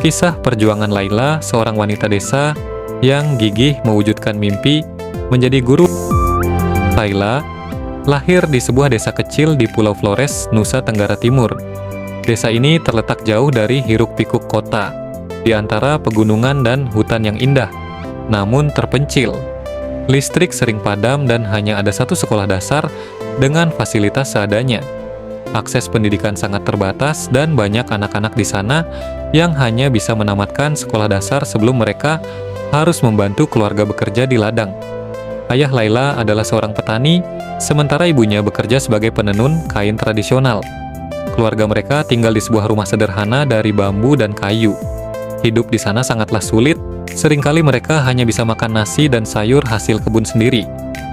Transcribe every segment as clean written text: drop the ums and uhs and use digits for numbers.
Kisah perjuangan Laila, seorang wanita desa yang gigih mewujudkan mimpi menjadi guru. Laila lahir di sebuah desa kecil di Pulau Flores, Nusa Tenggara Timur. Desa ini terletak jauh dari hiruk-pikuk kota, di antara pegunungan dan hutan yang indah, namun terpencil. Listrik sering padam dan hanya ada satu sekolah dasar dengan fasilitas seadanya. Akses pendidikan sangat terbatas dan banyak anak-anak di sana yang hanya bisa menamatkan sekolah dasar sebelum mereka harus membantu keluarga bekerja di ladang. Ayah Laila adalah seorang petani, sementara ibunya bekerja sebagai penenun kain tradisional. Keluarga mereka tinggal di sebuah rumah sederhana dari bambu dan kayu. Hidup di sana sangatlah sulit, seringkali mereka hanya bisa makan nasi dan sayur hasil kebun sendiri.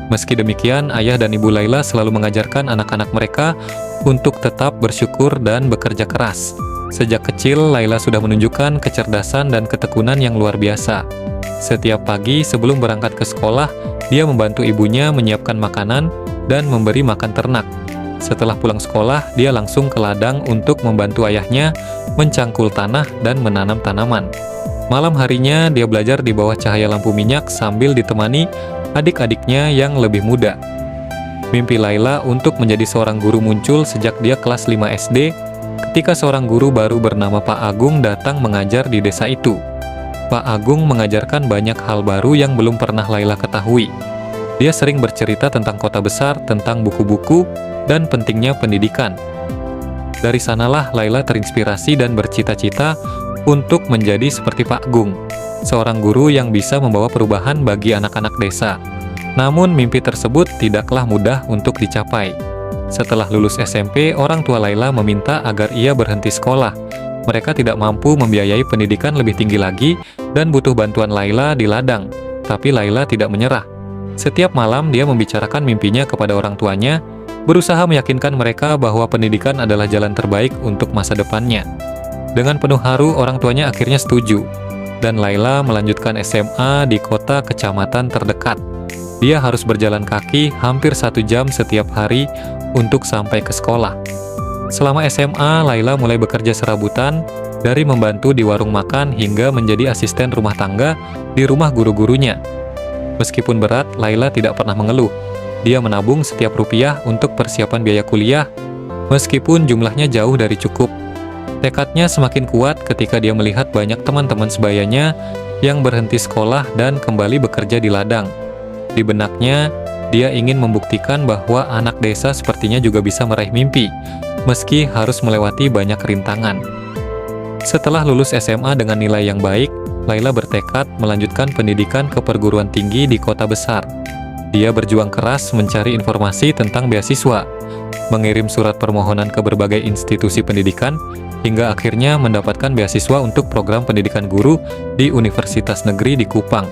Meski demikian, ayah dan ibu Laila selalu mengajarkan anak-anak mereka untuk tetap bersyukur dan bekerja keras. Sejak kecil, Laila sudah menunjukkan kecerdasan dan ketekunan yang luar biasa. Setiap pagi sebelum berangkat ke sekolah, dia membantu ibunya menyiapkan makanan dan memberi makan ternak. Setelah pulang sekolah, dia langsung ke ladang untuk membantu ayahnya mencangkul tanah dan menanam tanaman. Malam harinya, dia belajar di bawah cahaya lampu minyak sambil ditemani adik-adiknya yang lebih muda. Mimpi Laila untuk menjadi seorang guru muncul sejak dia kelas 5 SD, ketika seorang guru baru bernama Pak Agung datang mengajar di desa itu. Pak Agung mengajarkan banyak hal baru yang belum pernah Laila ketahui. Dia sering bercerita tentang kota besar, tentang buku-buku, dan pentingnya pendidikan. Dari sanalah Laila terinspirasi dan bercita-cita untuk menjadi seperti Pak Agung, seorang guru yang bisa membawa perubahan bagi anak-anak desa. Namun mimpi tersebut tidaklah mudah untuk dicapai. Setelah lulus SMP, orang tua Laila meminta agar ia berhenti sekolah. Mereka tidak mampu membiayai pendidikan lebih tinggi lagi dan butuh bantuan Laila di ladang. Tapi Laila tidak menyerah. Setiap malam dia membicarakan mimpinya kepada orang tuanya, berusaha meyakinkan mereka bahwa pendidikan adalah jalan terbaik untuk masa depannya. Dengan penuh haru, orang tuanya akhirnya setuju, dan Laila melanjutkan SMA di kota kecamatan terdekat. Dia harus berjalan kaki hampir 1 jam setiap hari untuk sampai ke sekolah. Selama SMA, Laila mulai bekerja serabutan, dari membantu di warung makan hingga menjadi asisten rumah tangga di rumah guru-gurunya. Meskipun berat, Laila tidak pernah mengeluh. Dia menabung setiap rupiah untuk persiapan biaya kuliah, meskipun jumlahnya jauh dari cukup. Tekadnya semakin kuat ketika dia melihat banyak teman-teman sebayanya yang berhenti sekolah dan kembali bekerja di ladang. Di benaknya, dia ingin membuktikan bahwa anak desa sepertinya juga bisa meraih mimpi, meski harus melewati banyak rintangan. Setelah lulus SMA dengan nilai yang baik, Laila bertekad melanjutkan pendidikan ke perguruan tinggi di kota besar. Dia berjuang keras mencari informasi tentang beasiswa, mengirim surat permohonan ke berbagai institusi pendidikan, hingga akhirnya mendapatkan beasiswa untuk program pendidikan guru di Universitas Negeri di Kupang.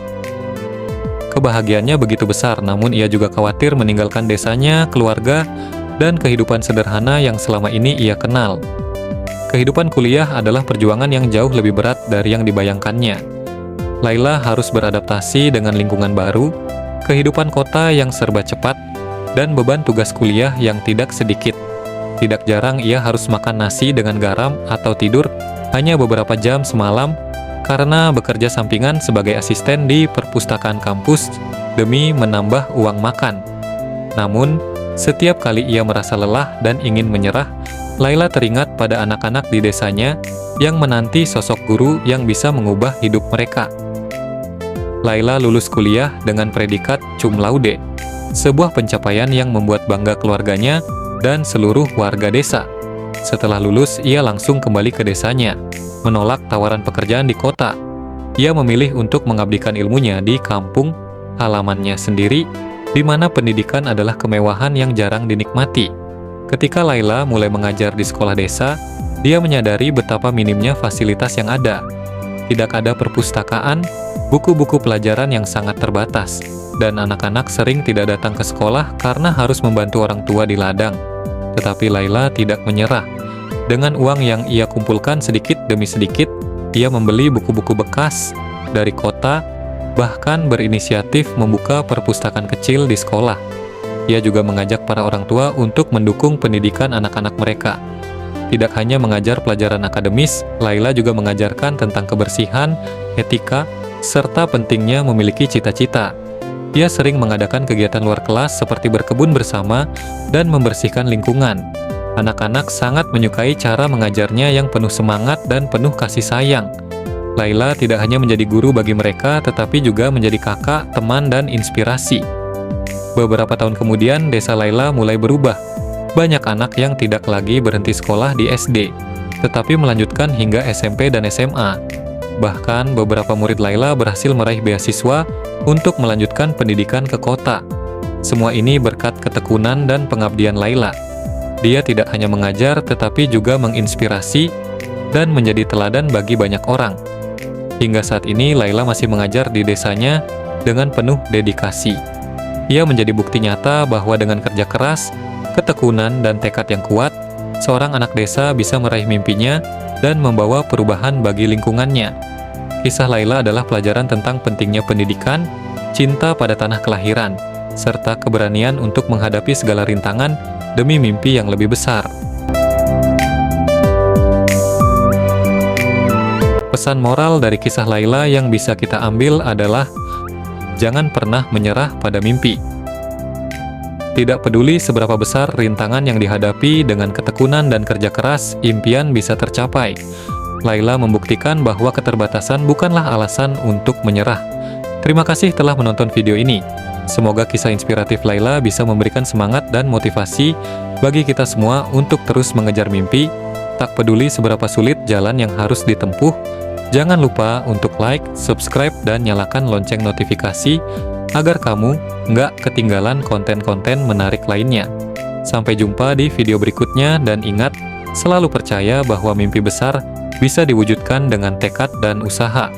Kebahagiaannya begitu besar, namun ia juga khawatir meninggalkan desanya, keluarga, dan kehidupan sederhana yang selama ini ia kenal. Kehidupan kuliah adalah perjuangan yang jauh lebih berat dari yang dibayangkannya. Laila harus beradaptasi dengan lingkungan baru, kehidupan kota yang serba cepat, dan beban tugas kuliah yang tidak sedikit. Tidak jarang ia harus makan nasi dengan garam atau tidur hanya beberapa jam semalam karena bekerja sampingan sebagai asisten di perpustakaan kampus demi menambah uang makan. Namun, setiap kali ia merasa lelah dan ingin menyerah, Laila teringat pada anak-anak di desanya yang menanti sosok guru yang bisa mengubah hidup mereka. Laila lulus kuliah dengan predikat cum laude, sebuah pencapaian yang membuat bangga keluarganya dan seluruh warga desa. Setelah lulus, ia langsung kembali ke desanya, menolak tawaran pekerjaan di kota. Ia memilih untuk mengabdikan ilmunya di kampung halamannya sendiri, di mana pendidikan adalah kemewahan yang jarang dinikmati. Ketika Laila mulai mengajar di sekolah desa, dia menyadari betapa minimnya fasilitas yang ada. Tidak ada perpustakaan, buku-buku pelajaran yang sangat terbatas, dan anak-anak sering tidak datang ke sekolah karena harus membantu orang tua di ladang. Tetapi Laila tidak menyerah. Dengan uang yang ia kumpulkan sedikit demi sedikit, ia membeli buku-buku bekas dari kota, bahkan berinisiatif membuka perpustakaan kecil di sekolah. Ia juga mengajak para orang tua untuk mendukung pendidikan anak-anak mereka. tidak hanya mengajar pelajaran akademis, Laila juga mengajarkan tentang kebersihan, etika, serta pentingnya memiliki cita-cita. Ia sering mengadakan kegiatan luar kelas seperti berkebun bersama dan membersihkan lingkungan. Anak-anak sangat menyukai cara mengajarnya yang penuh semangat dan penuh kasih sayang. Laila tidak hanya menjadi guru bagi mereka, tetapi juga menjadi kakak, teman, dan inspirasi. Beberapa tahun kemudian, desa Laila mulai berubah. Banyak anak yang tidak lagi berhenti sekolah di SD, tetapi melanjutkan hingga SMP dan SMA. Bahkan, beberapa murid Laila berhasil meraih beasiswa untuk melanjutkan pendidikan ke kota. Semua ini berkat ketekunan dan pengabdian Laila. Dia tidak hanya mengajar, tetapi juga menginspirasi dan menjadi teladan bagi banyak orang. Hingga saat ini, Laila masih mengajar di desanya dengan penuh dedikasi. Ia menjadi bukti nyata bahwa dengan kerja keras, ketekunan, dan tekad yang kuat, seorang anak desa bisa meraih mimpinya dan membawa perubahan bagi lingkungannya. Kisah Laila adalah pelajaran tentang pentingnya pendidikan, cinta pada tanah kelahiran, serta keberanian untuk menghadapi segala rintangan demi mimpi yang lebih besar. Pesan moral dari kisah Laila yang bisa kita ambil adalah jangan pernah menyerah pada mimpi. Tidak peduli seberapa besar rintangan yang dihadapi, dengan ketekunan dan kerja keras, impian bisa tercapai. Laila membuktikan bahwa keterbatasan bukanlah alasan untuk menyerah. Terima kasih telah menonton video ini. Semoga kisah inspiratif Laila bisa memberikan semangat dan motivasi bagi kita semua untuk terus mengejar mimpi. Tak peduli seberapa sulit jalan yang harus ditempuh, jangan lupa untuk like, subscribe, dan nyalakan lonceng notifikasi agar kamu nggak ketinggalan konten-konten menarik lainnya. Sampai jumpa di video berikutnya, dan ingat, selalu percaya bahwa mimpi besar bisa diwujudkan dengan tekad dan usaha.